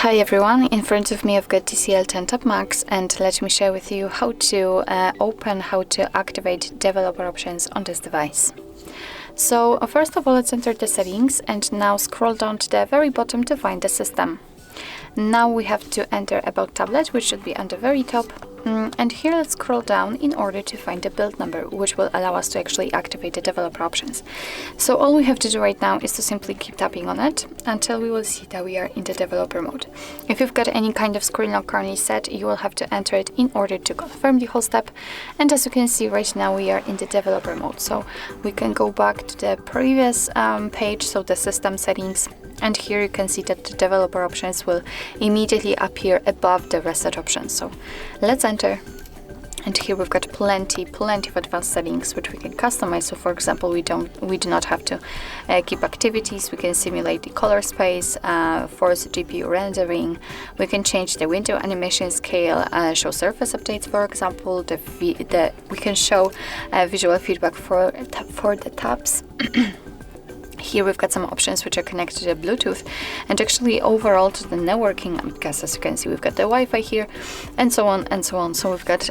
Hi everyone, in front of me I've got TCL TabMax, and let me share with you how to activate developer options on this device. So first of all, let's enter the settings and now scroll down to the very bottom to find the system. Now we have to enter about tablet, which should be on the very top. And here let's scroll down in order to find the build number, which will allow us to actually activate the developer options. So all we have to do right now is to simply keep tapping on it until we will see that we are in the developer mode. If you've got any kind of screen lock currently set, you will have to enter it in order to confirm the whole step. And as you can see right now, we are in the developer mode. So we can go back to the previous page, so the system settings. And here you can see that the developer options will immediately appear above the reset options. So let's enter. And here we've got plenty of advanced settings which we can customize. So for example, we do not have to keep activities. We can simulate the color space, force GPU rendering. We can change the window animation scale, show surface updates, for example. We can show visual feedback for the tabs. Here we've got some options which are connected to the Bluetooth and actually overall to the networking, because as you can see we've got the Wi-Fi here and so on and so on. So we've got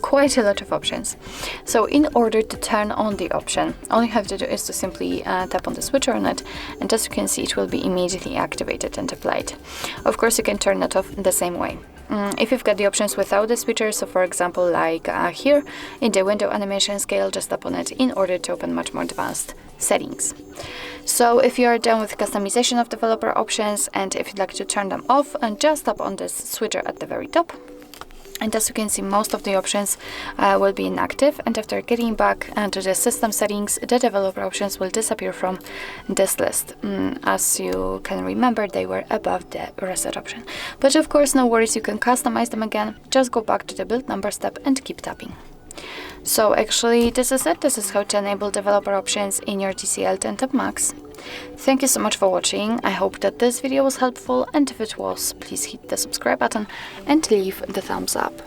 quite a lot of options. So in order to turn on the option, all you have to do is to simply tap on the switcher on it, and as you can see it will be immediately activated and applied. Of course you can turn it off the same way. If you've got the options without the switcher, so for example like here in the window animation scale, just tap on it in order to open much more advanced settings. So if you are done with customization of developer options and if you'd like to turn them off, and just tap on this switcher at the very top. And as you can see, most of the options will be inactive, and after getting back to the system settings, the developer options will disappear from this list. As you can remember, they were above the reset option. But of course, no worries, you can customize them again. Just go back to the build number step and keep tapping. So actually, this is it. This is how to enable developer options in your TCL TabMax. Thank you so much for watching. I hope that this video was helpful, and if it was, please hit the subscribe button and leave the thumbs up.